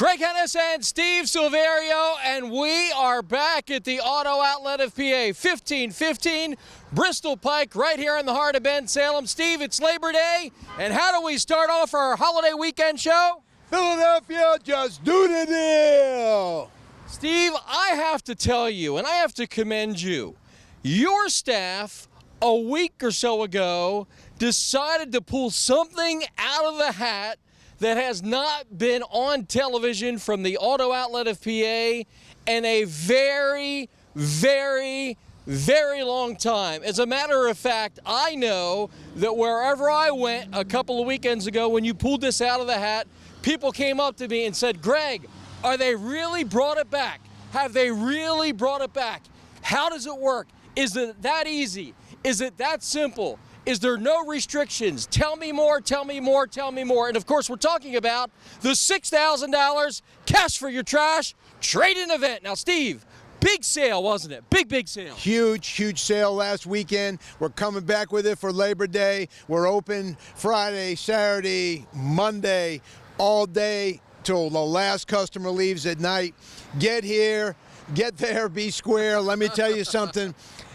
Craig Hennis and Steve Silverio, and we are back at the Auto Outlet of PA, 1515 Bristol Pike, right here in the heart of Bensalem. Steve, it's Labor Day, and how do we start off our holiday weekend show? Philadelphia, just do the deal! Steve, I have to tell you, and I have to commend you, your staff a week or so ago decided to pull something out of the hat that has not been on television from the Auto Outlet of PA in a very, very, very long time. As a matter of fact, I know that wherever I went a couple of weekends ago when you pulled this out of the hat, people came up to me and said, Greg, are they really brought it back? Have they really brought it back? How does it work? Is it that easy? Is it that simple? Is there no restrictions? Tell me more, tell me more, tell me more. And of course, we're talking about the $6,000 cash for your trash trade-in event. Now, Steve, big sale, wasn't it? Big sale. Huge sale last weekend. We're coming back with it for Labor Day. We're open Friday, Saturday, Monday, all day till the last customer leaves at night. Get here, get there, be square. Let me tell you something.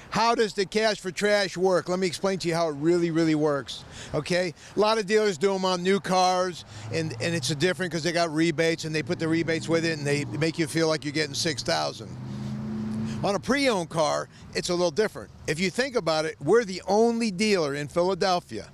How does the cash for trash work? Let me explain to you how it really works, okay? A lot of dealers do them on new cars, and it's different because they got rebates, and they put the rebates with it, and they make you feel like you're getting $6,000. On a pre-owned car, it's a little different. If you think about it, we're the only dealer in Philadelphia,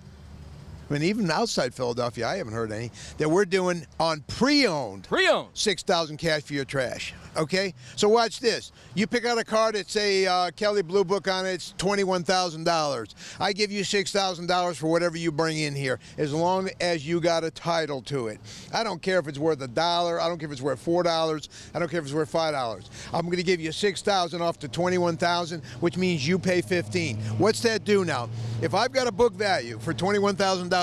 I mean, even outside Philadelphia, I haven't heard any, that we're doing on pre-owned. $6,000 cash for your trash, okay? So watch this. You pick out a car that say Kelly Blue Book on it, it's $21,000. I give you $6,000 for whatever you bring in here, as long as you got a title to it. I don't care if it's worth $1. I don't care if it's worth $4. I don't care if it's worth $5. I'm going to give you $6,000 off to $21,000, which means you pay $15,000. What's that do now? If I've got a book value for $21,000,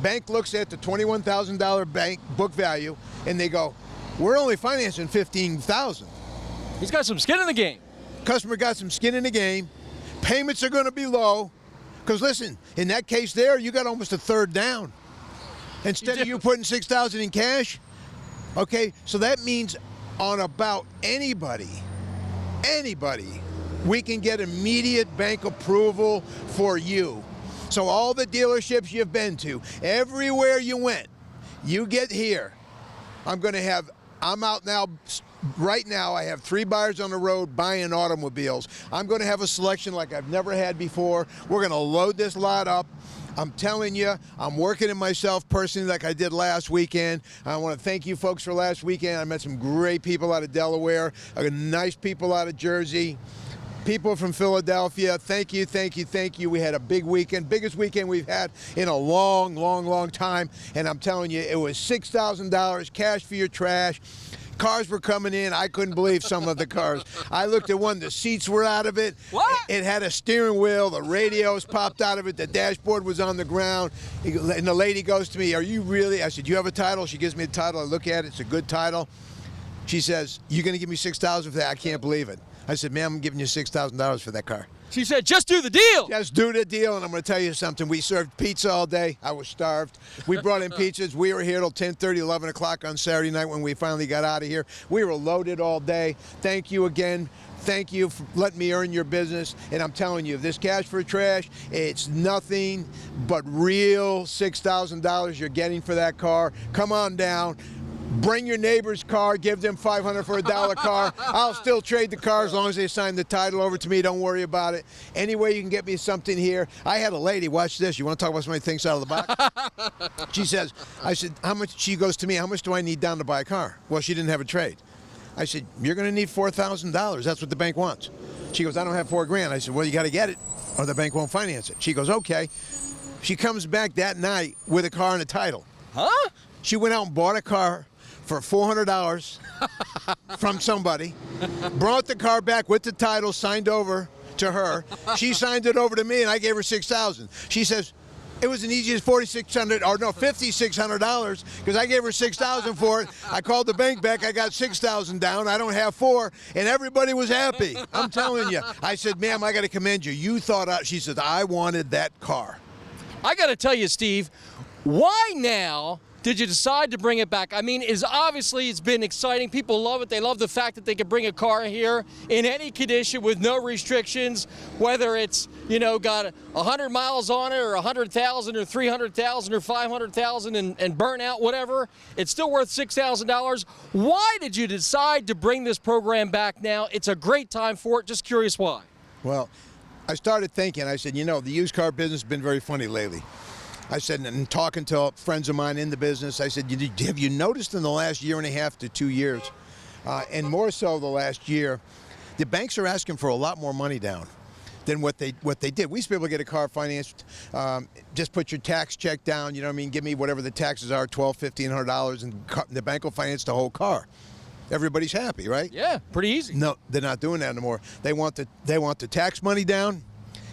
bank looks at the $21,000 bank book value and they go, we're only financing $15,000. He's got some skin in the game. Customer got some skin in the game. Payments are going to be low. Because listen, in that case there, you got almost a third down. Instead of you putting $6,000 in cash, okay, so that means on about anybody, we can get immediate bank approval for you. So all the dealerships you've been to, everywhere you went, you get here. I'm out now, right now I have 3 buyers on the road buying automobiles. I'm going to have a selection like I've never had before. We're going to load this lot up. I'm telling you, I'm working it myself personally like I did last weekend. I want to thank you folks for last weekend. I met some great people out of Delaware, nice people out of Jersey. People from Philadelphia, thank you. We had a big weekend, biggest weekend we've had in a long time. And I'm telling you, it was $6,000 cash for your trash. Cars were coming in. I couldn't believe some of the cars. I looked at one, the seats were out of it. What? It had a steering wheel. The radios popped out of it. The dashboard was on the ground. And the lady goes to me, are you really? I said, you have a title? She gives me a title. I look at it. It's a good title. She says, you're going to give me $6,000 for that? I can't believe it. I said, ma'am, I'm giving you $6,000 for that car. She said, just do the deal. Just do the deal, and I'm going to tell you something. We served pizza all day. I was starved. We brought in pizzas. We were here till 10:30, 11 o'clock on Saturday night when we finally got out of here. We were loaded all day. Thank you again. Thank you for letting me earn your business. And I'm telling you, this cash for trash, it's nothing but real $6,000 you're getting for that car. Come on down. Bring your neighbor's car, give them $500 for a $1 car. I'll still trade the car as long as they sign the title over to me. Don't worry about it. Anyway, you can get me something here. I had a lady, watch this. You want to talk about somebody thinks out of the box? She says, I said, how much? She goes to me, how much do I need down to buy a car? Well, she didn't have a trade. I said, you're going to need $4,000. That's what the bank wants. She goes, I don't have $4,000. I said, well, you got to get it or the bank won't finance it. She goes, okay. She comes back that night with a car and a title. Huh? She went out and bought a car for $400 from somebody, brought the car back with the title signed over to her. She signed it over to me, and I gave her $6,000. She says, it was an easy as $5,600 because I gave her $6,000 for it. I called the bank back. I got $6,000 down. I don't have $4,000, and everybody was happy. I'm telling you. I said, ma'am, I got to commend you. You thought out. She said, I wanted that car. I got to tell you, Steve, why now did you decide to bring it back? I mean, it's been exciting. People love it. They love the fact that they can bring a car here in any condition with no restrictions, whether it's, got 100 miles on it or 100,000 or 300,000 or 500,000 and burn out, whatever. It's still worth $6,000. Why did you decide to bring this program back now? It's a great time for it. Just curious why. Well, I started thinking, I said, the used car business has been very funny lately. I said, and talking to friends of mine in the business, I said, have you noticed in the last year and a half to 2 years, and more so the last year, the banks are asking for a lot more money down than what they did. We used to be able to get a car financed, just put your tax check down, give me whatever the taxes are, $1,200, $1,500, and the bank will finance the whole car. Everybody's happy, right? Yeah, pretty easy. No, they're not doing that anymore. They want the tax money down,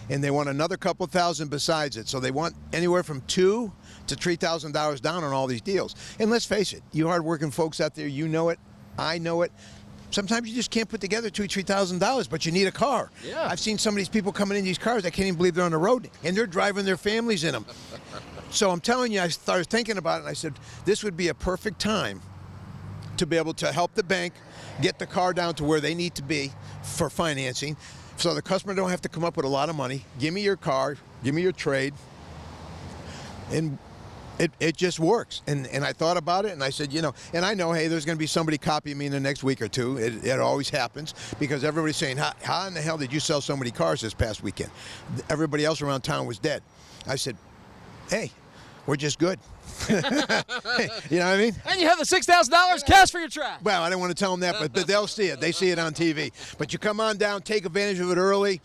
and they want another couple thousand besides it. So they want anywhere from $2,000 to $3,000 down on all these deals. And let's face it, you hard-working folks out there, you know it, I know it. Sometimes you just can't put together $2,000 to $3,000, but you need a car. Yeah. I've seen some of these people coming in these cars, I can't even believe they're on the road, and they're driving their families in them. So I'm telling you, I started thinking about it, and I said, this would be a perfect time to be able to help the bank get the car down to where they need to be for financing, so the customer don't have to come up with a lot of money. Give me your car, give me your trade, and it just works. And I thought about it, and I said, and I know, hey, there's going to be somebody copying me in the next week or two. It always happens, because everybody's saying, how in the hell did you sell so many cars this past weekend? Everybody else around town was dead. I said, hey, we're just good. You know what I mean? And you have the $6,000 cash for your trash. Well, I didn't want to tell them that, but they'll see it. They see it on TV. But you come on down, take advantage of it early.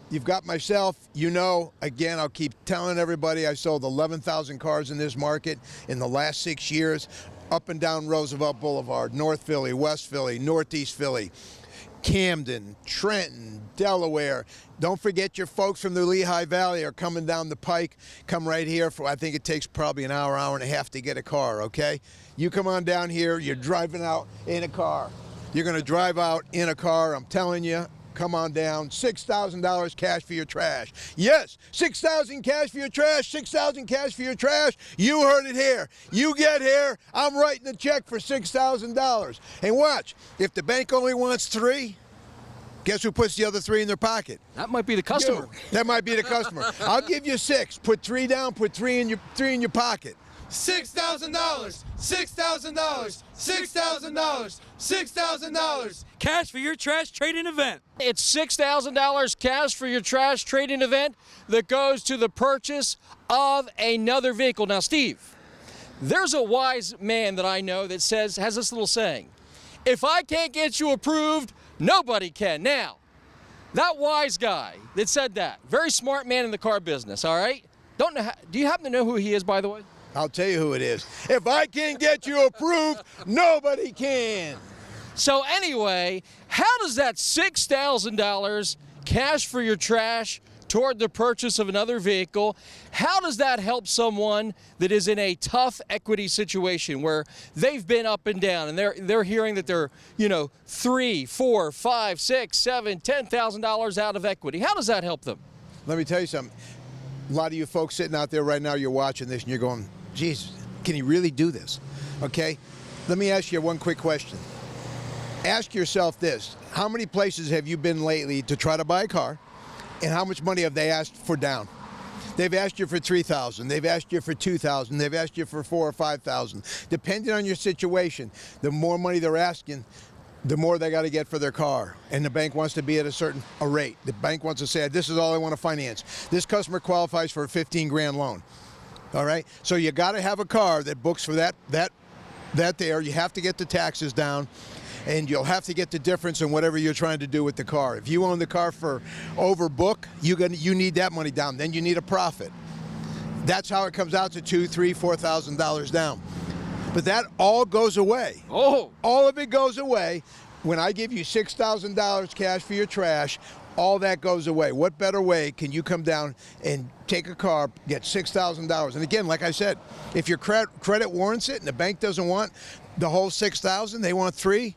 You've got myself, again, I'll keep telling everybody I sold 11,000 cars in this market in the last 6 years, up and down Roosevelt Boulevard, North Philly, West Philly, Northeast Philly, Camden, Trenton, Delaware. Don't forget your folks from the Lehigh Valley are coming down the pike. Come right here. I think it takes probably an hour, hour and a half to get a car, okay? You come on down here. You're driving out in a car. You're going to drive out in a car. I'm telling you, come on down. $6,000 cash for your trash. Yes, $6,000 cash for your trash. $6,000 cash for your trash. You heard it here. You get here, I'm writing a check for $6,000. And watch, if the bank only wants $3,000, guess who puts the other $3,000 in their pocket? That might be the customer. You. That might be the customer. I'll give you $6,000. Put $3,000 down. Put $3,000 in your pocket. $6,000, $6,000, $6,000, $6,000. Cash for your trash trading event. It's $6,000 cash for your trash trading event that goes to the purchase of another vehicle. Now, Steve, there's a wise man that I know that has this little saying, if I can't get you approved, nobody can. Now, that wise guy that said that, very smart man in the car business, all right? Do you happen to know who he is, by the way? I'll tell you who it is. If I can't get you approved, nobody can. So anyway, how does that $6,000 cash for your trash toward the purchase of another vehicle, how does that help someone that is in a tough equity situation where they've been up and down and they're hearing that they're, $3, $4, $5, $6, $7, $10,000 out of equity? How does that help them? Let me tell you something. A lot of you folks sitting out there right now, you're watching this and you're going, Jesus, can he really do this? Okay, let me ask you one quick question. Ask yourself this. How many places have you been lately to try to buy a car, and how much money have they asked for down? They've asked you for $3,000. They've asked you for $2,000. They've asked you for $4,000 or $5,000. Depending on your situation, the more money they're asking, the more they got to get for their car. And the bank wants to be at a rate. The bank wants to say, this is all I want to finance. This customer qualifies for a 15 grand loan. All right? So you got to have a car that books for that there. You have to get the taxes down, and you'll have to get the difference in whatever you're trying to do with the car. If you own the car for overbook, you need that money down. Then you need a profit. That's how it comes out to $2,000, $3,000, $4,000 down. But that all goes away. Oh. All of it goes away when I give you $6,000 cash for your trash. All that goes away. What better way can you come down and take a car, get $6,000? And again, like I said, if your credit warrants it and the bank doesn't want the whole $6,000, they want $3,000,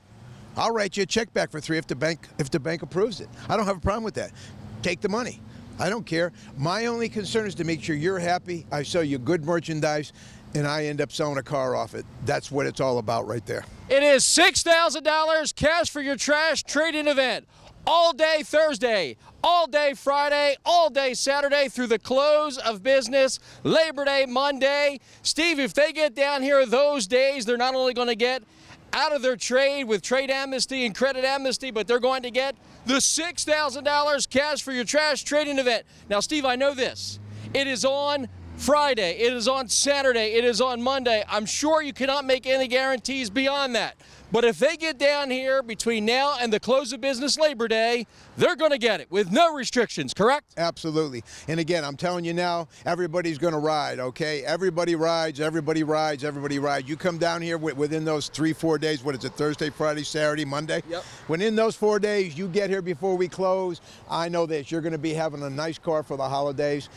I'll write you a check back for $3,000 if the bank approves it. I don't have a problem with that. Take the money. I don't care. My only concern is to make sure you're happy. I sell you good merchandise, and I end up selling a car off it. That's what it's all about right there. It is $6,000 cash for your trash trade-in event. All day Thursday, all day Friday, all day Saturday through the close of business, Labor Day, Monday. Steve, if they get down here those days, they're not only going to get out of their trade with trade amnesty and credit amnesty, but they're going to get the $6,000 cash for your trash trade-in event. Now, Steve, I know this. It is on Friday, it is on Saturday, it is on Monday. I'm sure you cannot make any guarantees beyond that. But if they get down here between now and the close of business Labor Day, they're going to get it with no restrictions, correct? Absolutely. And again, I'm telling you now, everybody's going to ride, okay? Everybody rides, everybody rides, everybody rides. You come down here within those 3-4 days, what is it, Thursday, Friday, Saturday, Monday? Yep. Within those 4 days, you get here before we close, I know this, you're going to be having a nice car for the holidays.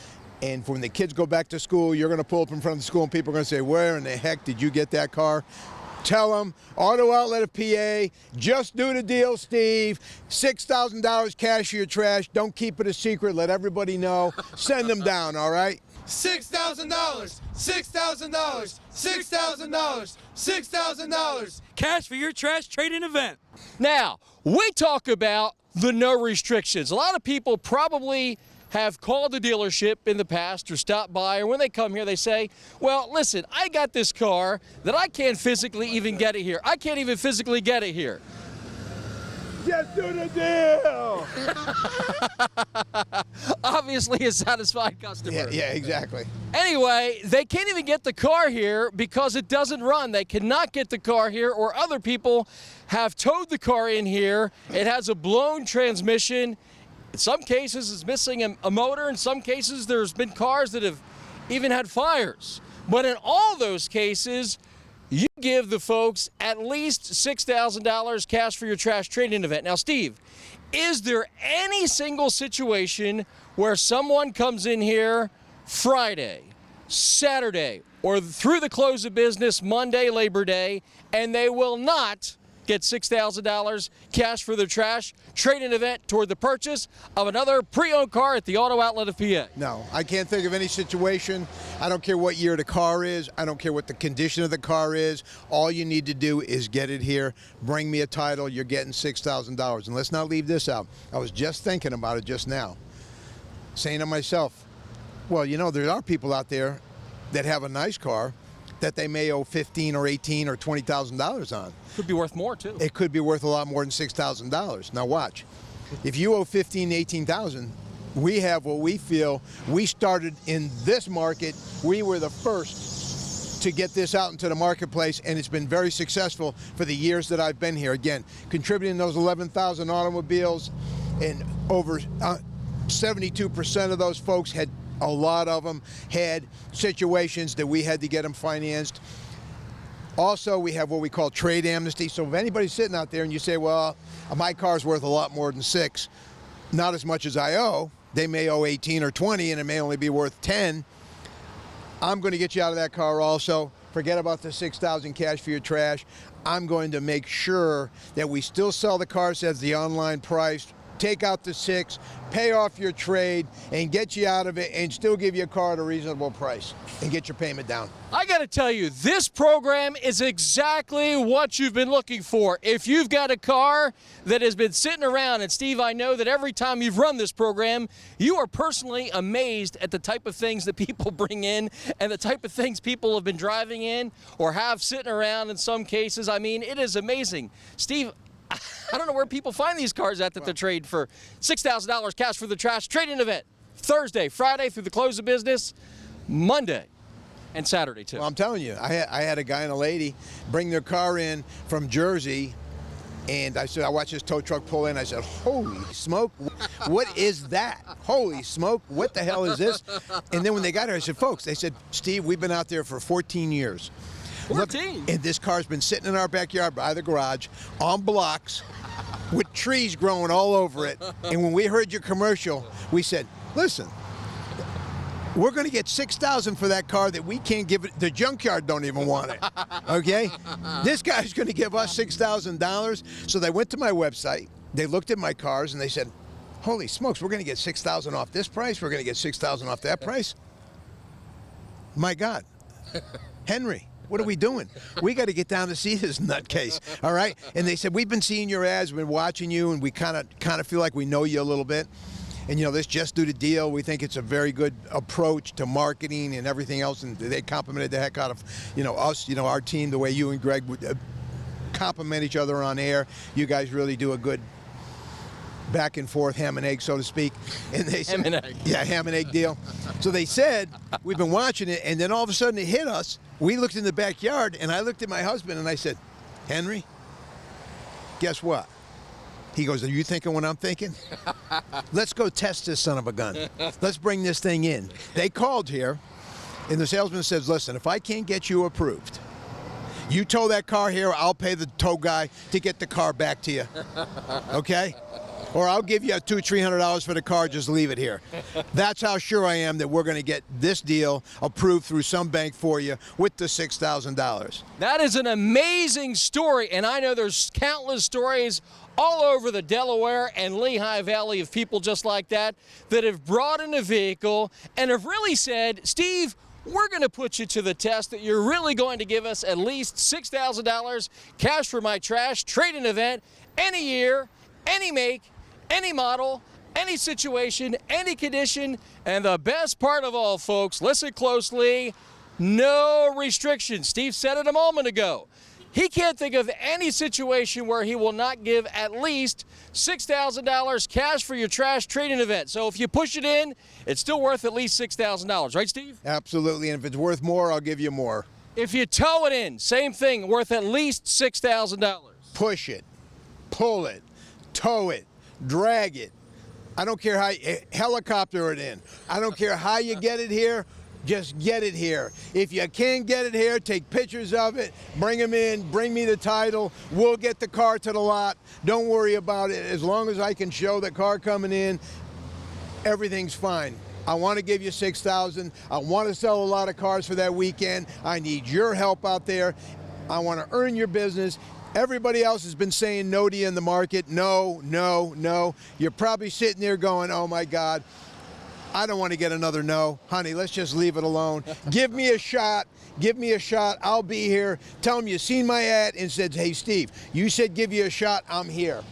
And when the kids go back to school, you're going to pull up in front of the school and people are going to say, where in the heck did you get that car? Tell them, Auto Outlet of PA, just do the deal, Steve. $6,000 cash for your trash. Don't keep it a secret. Let everybody know. Send them down, all right? $6,000, $6,000, $6,000, $6,000. Cash for your trash trade-in event. Now, we talk about the no restrictions. A lot of people probably have called the dealership in the past or stopped by, or when they come here, they say, well, listen, I got this car that I can't physically even get it here. I can't even physically get it here. Just do the deal. Obviously a satisfied customer. Yeah, exactly. Anyway, they can't even get the car here because it doesn't run. They cannot get the car here, or other people have towed the car in here. It has a blown transmission. In some cases, it's missing a motor. In some cases, there's been cars that have even had fires. But in all those cases, you give the folks at least $6,000 cash for your trash trade-in event. Now, Steve, is there any single situation where someone comes in here Friday, Saturday, or through the close of business Monday, Labor Day, and they will not get $6,000 cash for their trash trade-in event toward the purchase of another pre-owned car at the Auto Outlet of PA? No, I can't think of any situation. I don't care what year the car is. I don't care what the condition of the car is. All you need to do is get it here. Bring me a title. You're getting $6,000. And let's not leave this out. I was just thinking about it just now, saying to myself, well, you know, there are people out there that have a nice car that they may owe $15,000 or $18,000 or $20,000 on. Could be worth more, too. It could be worth a lot more than $6,000. Now watch. If you owe $15,000, $18,000, we have what we feel. We started in this market. We were the first to get this out into the marketplace, and it's been very successful for the years that I've been here. Again, contributing those 11,000 automobiles, and over 72% of those folks had, a lot of them had situations that we had to get them financed. Also, we have what we call trade amnesty. So if anybody's sitting out there and you say, well, my car's worth a lot more than $6,000, not as much as I owe, they may owe 18 or 20 and it may only be worth 10. I'm going to get you out of that car also. Forget about the $6,000 cash for your trash. I'm going to make sure that we still sell the cars as the online price, take out the $6,000, pay off your trade, and get you out of it, and still give you a car at a reasonable price and get your payment down. I got to tell you, this program is exactly what you've been looking for. If you've got a car that has been sitting around, and Steve, I know that every time you've run this program, you are personally amazed at the type of things that people bring in and the type of things people have been driving in or have sitting around in some cases. I mean, it is amazing. Steve, I don't know where people find these cars at that they trade for $6,000 cash for the trash trade-in event. Thursday, Friday through the close of business, Monday, and Saturday too. Well, I'm telling you, I had a guy and a lady bring their car in from Jersey, and I watched this tow truck pull in. I said, holy smoke, what is that? Holy smoke, what the hell is this? And then when they got here, I said, folks, they said, Steve, we've been out there for 14 years. 14? Look, and this car's been sitting in our backyard by the garage on blocks with trees growing all over it. And when we heard your commercial, we said, listen, we're going to get $6,000 for that car that we can't give it. The junkyard don't even want it. Okay? This guy's going to give us $6,000. So they went to my website. They looked at my cars and they said, holy smokes, we're going to get $6,000 off this price. We're going to get $6,000 off that price. My God. Henry, what are we doing? We got to get down to see this nutcase, all right? And they said, we've been seeing your ads, we've been watching you, and we kind of feel like we know you a little bit. And, you know, let's just do the deal. We think it's a very good approach to marketing and everything else. And they complimented the heck out of, you know, us, you know, our team, the way you and Greg would compliment each other on air. You guys really do a good back and forth ham and egg, so to speak. And they said, Ham and egg. Yeah, ham and egg deal. So they said, we've been watching it, and then all of a sudden it hit us. We looked in the backyard, and I looked at my husband, and I said, Henry, guess what? He goes, are you thinking what I'm thinking? Let's go test this son of a gun. Let's bring this thing in. They called here, and the salesman says, listen, if I can't get you approved, you tow that car here, I'll pay the tow guy to get the car back to you. Okay? Or I'll give you $200-300 for the car, just leave it here. That's how sure I am that we're going to get this deal approved through some bank for you with the $6,000. That is an amazing story, and I know there's countless stories all over the Delaware and Lehigh Valley of people just like that that have brought in a vehicle and have really said, Steve, we're going to put you to the test that you're really going to give us at least $6,000 cash for my trash trade-in event any year, any make, any model, any situation, any condition, and the best part of all, folks, listen closely, no restrictions. Steve said it a moment ago. He can't think of any situation where he will not give at least $6,000 cash for your trash trade-in event. So if you push it in, it's still worth at least $6,000, right, Steve? Absolutely, and if it's worth more, I'll give you more. If you tow it in, same thing, worth at least $6,000. Push it, pull it, tow it, drag it. I don't care how you helicopter it in. I don't care how you get it here. Just get it here. If you can't get it here, take pictures of it, bring them in, bring me the title. We'll get the car to the lot. Don't worry about it. As long as I can show the car coming in, everything's fine. I want to give you $6,000. I want to sell a lot of cars for that weekend. I need your help out there. I want to earn your business. Everybody else has been saying no to you in the market. No, no, no. You're probably sitting there going, oh my God, I don't want to get another no. Honey, let's just leave it alone. Give me a shot. Give me a shot. I'll be here. Tell them you seen my ad and said, hey, Steve, you said give you a shot. I'm here.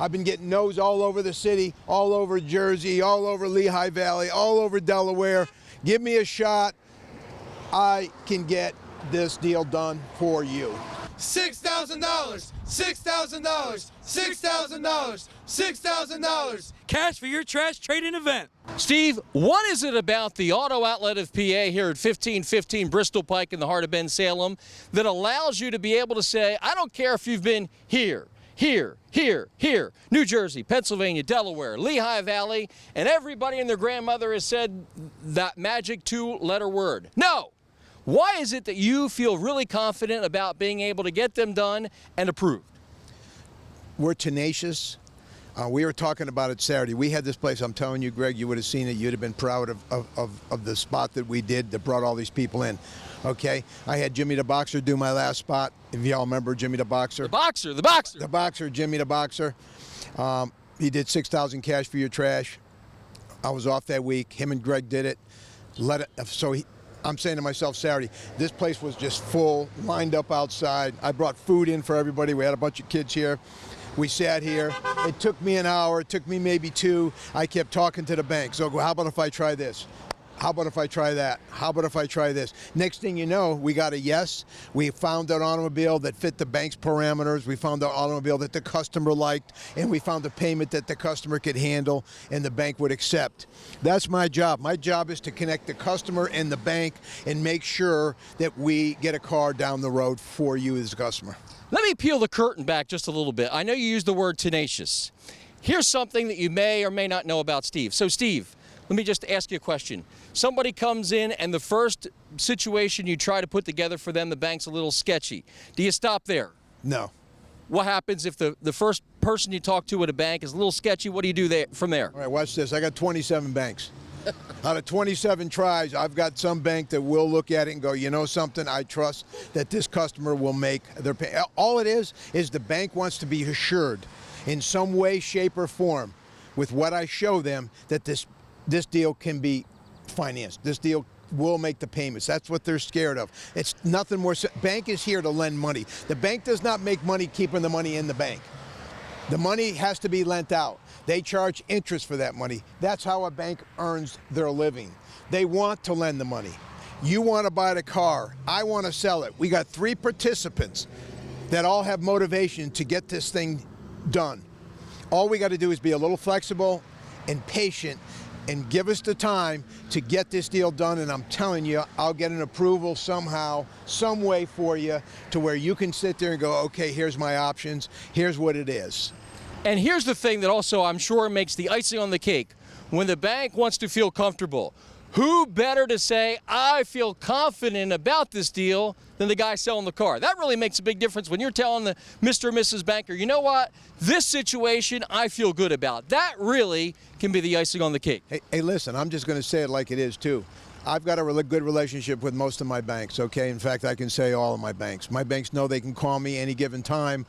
I've been getting no's all over the city, all over Jersey, all over Lehigh Valley, all over Delaware. Give me a shot. I can get this deal done for you. $6,000, $6,000, $6,000, $6,000. Cash for your trash trade-in event. Steve, what is it about the Auto Outlet of PA here at 1515 Bristol Pike in the heart of Bensalem that allows you to be able to say, I don't care if you've been here, New Jersey, Pennsylvania, Delaware, Lehigh Valley, and everybody and their grandmother has said that magic two-letter word. No! Why is it that you feel really confident about being able to get them done and approved? We're tenacious. We were talking about it Saturday. We had this place, I'm telling you, Greg, you would have seen it. You'd have been proud of the spot that we did that brought all these people in. Okay? I had Jimmy the Boxer do my last spot. If y'all remember Jimmy the Boxer. The Boxer, the Boxer. The Boxer, Jimmy the Boxer. He did $6,000 cash for your trash. I was off that week. Him and Greg did it. I'm saying to myself Saturday, this place was just full, lined up outside. I brought food in for everybody. We had a bunch of kids here. We sat here. It took me an hour. It took me maybe two. I kept talking to the bank. So how about if I try this? How about if I try that? How about if I try this? Next thing you know, we got a yes. We found an automobile that fit the bank's parameters. We found an automobile that the customer liked, and we found a payment that the customer could handle and the bank would accept. That's my job. My job is to connect the customer and the bank and make sure that we get a car down the road for you as a customer. Let me peel the curtain back just a little bit. I know you used the word tenacious. Here's something that you may or may not know about Steve. So Steve, let me just ask you a question. Somebody comes in and the first situation you try to put together for them, the bank's a little sketchy. Do you stop there? No. What happens if the first person you talk to at a bank is a little sketchy? What do you do from there? All right, watch this. I got 27 banks. Out of 27 tries, I've got some bank that will look at it and go, you know something, I trust that this customer will make their pay. All it is the bank wants to be assured in some way, shape, or form with what I show them that this deal can be financed. This deal will make the payments. That's what they're scared of. It's nothing more. Bank is here to lend money. The bank does not make money keeping the money in the bank. The money has to be lent out. They charge interest for that money. That's how a bank earns their living. They want to lend the money. You want to buy the car. I want to sell it. We got 3 participants that all have motivation to get this thing done. All we got to do is be a little flexible and patient and give us the time to get this deal done. And I'm telling you, I'll get an approval somehow, some way for you to where you can sit there and go, okay, here's my options. Here's what it is. And here's the thing that also I'm sure makes the icing on the cake. When the bank wants to feel comfortable, who better to say, I feel confident about this deal than the guy selling the car? That really makes a big difference when you're telling the Mr. or Mrs. Banker, you know what, this situation I feel good about. That really can be the icing on the cake. Hey, listen, I'm just going to say it like it is too. I've got a really good relationship with most of my banks, okay? In fact, I can say all of my banks. My banks know they can call me any given time.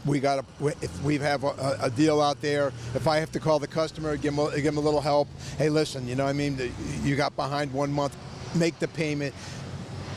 If we have a deal out there, if I have to call the customer, give them a little help. Hey, listen, you know what I mean? You got behind 1 month, make the payment.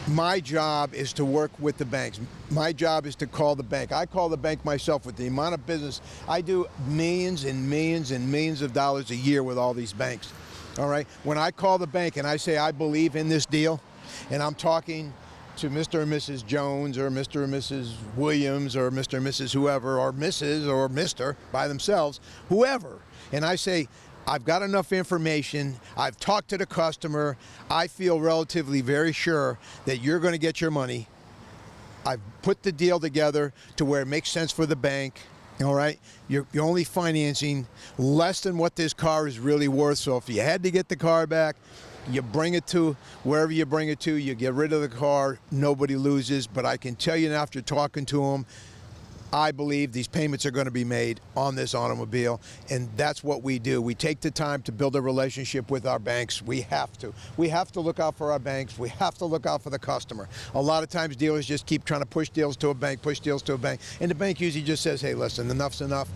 My job is to work with the banks. My job is to call the bank. I call the bank myself with the amount of business. I do millions and millions and millions of dollars a year with all these banks, all right? When I call the bank and I say I believe in this deal, and I'm talking to Mr. and Mrs. Jones or Mr. and Mrs. Williams or Mr. and Mrs. whoever or Mrs. or Mr. by themselves, whoever, and I say, I've got enough information, I've talked to the customer, I feel relatively very sure that you're going to get your money. I've put the deal together to where it makes sense for the bank, all right? You're only financing less than what this car is really worth, so if you had to get the car back, you bring it to wherever you bring it to, you get rid of the car, nobody loses. But I can tell you now, after talking to them, I believe these payments are going to be made on this automobile, and that's what we do. We take the time to build a relationship with our banks. We have to. We have to look out for our banks. We have to look out for the customer. A lot of times dealers just keep trying to push deals to a bank, and the bank usually just says, hey, listen, enough's enough.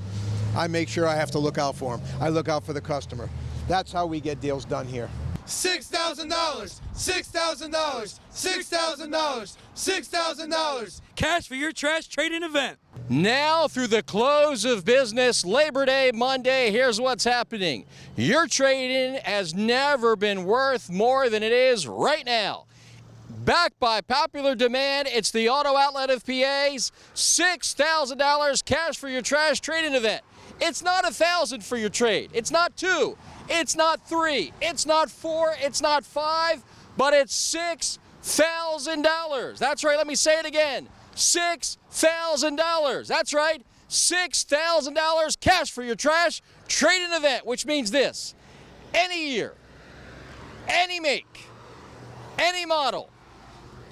I make sure I have to look out for them. I look out for the customer. That's how we get deals done here. $6,000, $6,000, $6,000, $6,000. Cash for your trash trade-in event. Now through the close of business, Labor Day, Monday, here's what's happening. Your trade-in has never been worth more than it is right now. Backed by popular demand, it's the Auto Outlet of PA's $6,000 cash for your trash trade-in event. It's not $1,000 for your trade. It's not $2,000. It's not $3,000. It's not $4,000. It's not $5,000. But it's $6,000. That's right. Let me say it again. $6,000. That's right. $6,000 cash for your trash trade-in event, which means this: any year, any make, any model,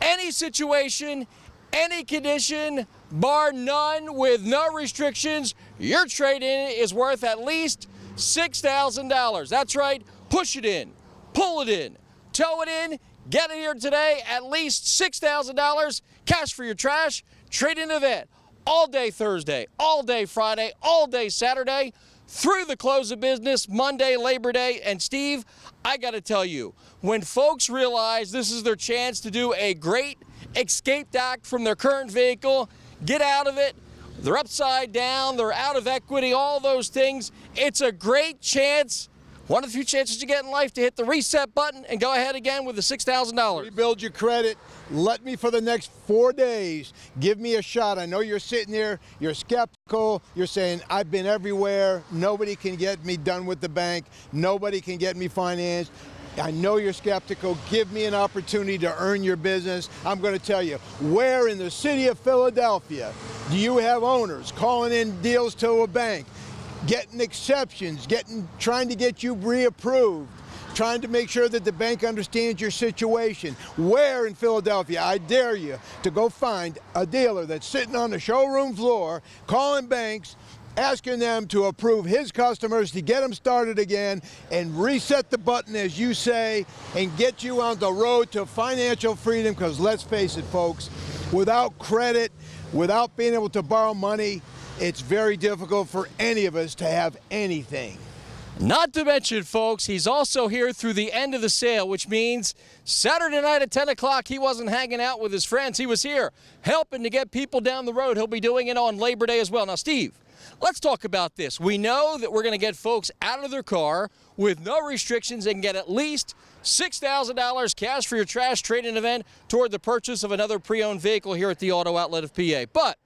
any situation, any condition, bar none, with no restrictions, your trade-in is worth at least $6,000. That's right. Push it in, pull it in, tow it in, get it here today. At least $6,000 cash for your trash trade-in event. All day Thursday, all day Friday, all day Saturday, through the close of business, Monday, Labor Day. And Steve, I got to tell you, when folks realize this is their chance to do a great escape act from their current vehicle, get out of it, they're upside down, they're out of equity, all those things. It's a great chance, one of the few chances you get in life, to hit the reset button and go ahead again with the $6,000. Rebuild your credit. Let me, for the next 4 days, give me a shot. I know you're sitting there, you're skeptical, you're saying, I've been everywhere, nobody can get me done with the bank, nobody can get me financed. I know you're skeptical. Give me an opportunity to earn your business. I'm going to tell you, where in the city of Philadelphia do you have owners calling in deals to a bank, getting exceptions, trying to get you reapproved, trying to make sure that the bank understands your situation? Where in Philadelphia? I dare you to go find a dealer that's sitting on the showroom floor calling banks, asking them to approve his customers, to get them started again and reset the button, as you say, and get you on the road to financial freedom. Because let's face it, folks, without credit, without being able to borrow money, it's very difficult for any of us to have anything. Not to mention, folks, he's also here through the end of the sale, which means Saturday night at 10 o'clock, he wasn't hanging out with his friends. He was here helping to get people down the road. He'll be doing it on Labor Day as well. Now, Steve, let's talk about this. We know that we're going to get folks out of their car with no restrictions. They can get at least $6,000 cash for your trash trade-in event toward the purchase of another pre-owned vehicle here at the Auto Outlet of PA. But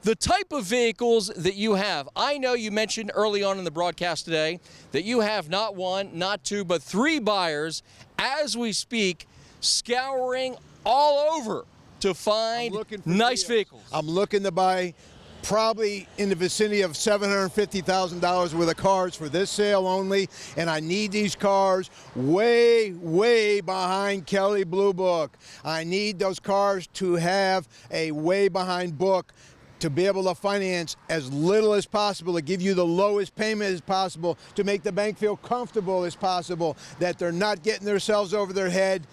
the type of vehicles that you have, I know you mentioned early on in the broadcast today that you have not one, not two, but three buyers as we speak, scouring all over to find nice vehicles. I'm looking to buy probably in the vicinity of $750,000 worth of cars for this sale only, and I need these cars way, way behind Kelley Blue Book. I need those cars to have a way behind book to be able to finance as little as possible, to give you the lowest payment as possible, to make the bank feel comfortable as possible, that they're not getting themselves over their head,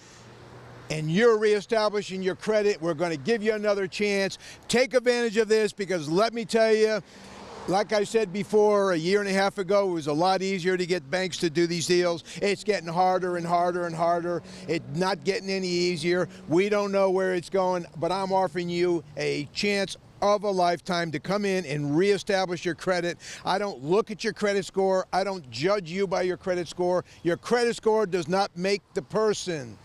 and you're reestablishing your credit. We're going to give you another chance. Take advantage of this, because let me tell you, like I said before, a year and a half ago, it was a lot easier to get banks to do these deals. It's getting harder and harder and harder. It's not getting any easier. We don't know where it's going, but I'm offering you a chance of a lifetime to come in and reestablish your credit. I don't look at your credit score. I don't judge you by your credit score. Your credit score does not make the person.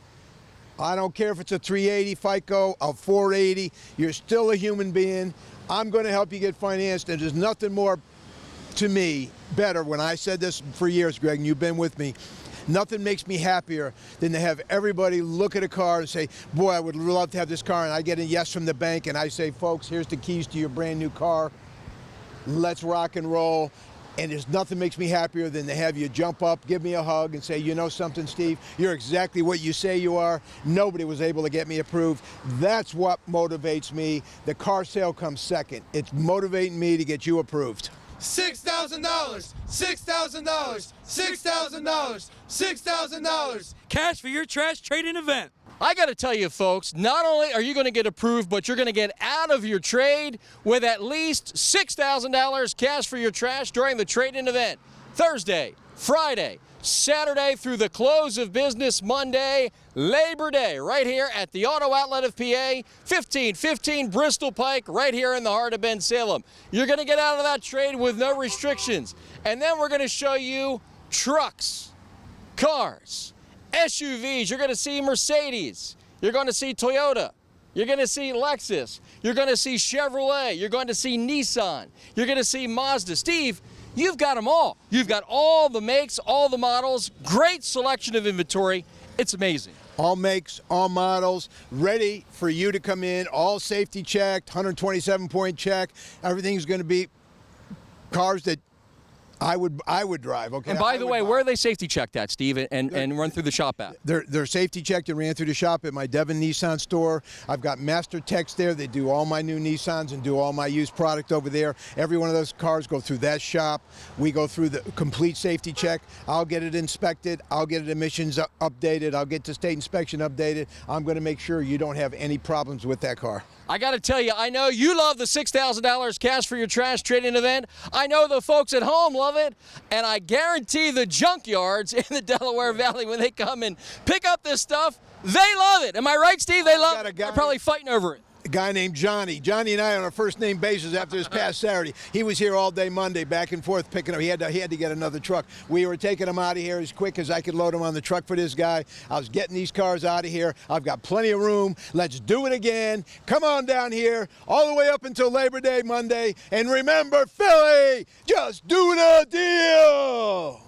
I don't care if it's a 380 FICO, a 480. You're still a human being. I'm going to help you get financed, and there's nothing more to me better. When I said this for years, Greg, and you've been with me, nothing makes me happier than to have everybody look at a car and say, boy, I would love to have this car, and I get a yes from the bank, and I say, folks, here's the keys to your brand new car. Let's rock and roll. And there's nothing makes me happier than to have you jump up, give me a hug, and say, you know something, Steve? You're exactly what you say you are. Nobody was able to get me approved. That's what motivates me. The car sale comes second. It's motivating me to get you approved. $6,000, $6,000, $6,000, $6,000. Cash for your trash trade-in event. I got to tell you, folks, not only are you going to get approved, but you're going to get out of your trade with at least $6,000 cash for your trash during the trade-in event. Thursday, Friday, Saturday through the close of business Monday, Labor Day, right here at the Auto Outlet of PA, 1515 Bristol Pike, right here in the heart of Bensalem. You're going to get out of that trade with no restrictions. And then we're going to show you trucks, cars, SUVs. You're going to see Mercedes. You're going to see Toyota. You're going to see Lexus. You're going to see Chevrolet. You're going to see Nissan. You're going to see Mazda. Steve, you've got them all. You've got all the makes, all the models, great selection of inventory. It's amazing. All makes, all models, ready for you to come in, all safety checked, 127-point check. Everything's going to be cars that I would drive, okay? And by the way, where are they safety checked at, Steve, and run through the shop at? They're safety checked and ran through the shop at my Devon Nissan store. I've got master techs there. They do all my new Nissans and do all my used product over there. Every one of those cars go through that shop. We go through the complete safety check. I'll get it inspected. I'll get it emissions updated. I'll get the state inspection updated. I'm going to make sure you don't have any problems with that car. I got to tell you, I know you love the $6,000 cash for your trash trade-in event. I know the folks at home love it, and I guarantee the junkyards in the Delaware Valley, when they come and pick up this stuff, they love it. Am I right, Steve? They love it. They're probably fighting over it. A guy named Johnny. Johnny and I on a first name basis after this past Saturday. He was here all day Monday, back and forth picking up. He had to get another truck. We were taking him out of here as quick as I could load him on the truck for this guy. I was getting these cars out of here. I've got plenty of room. Let's do it again. Come on down here all the way up until Labor Day Monday. And remember, Philly, just do the deal.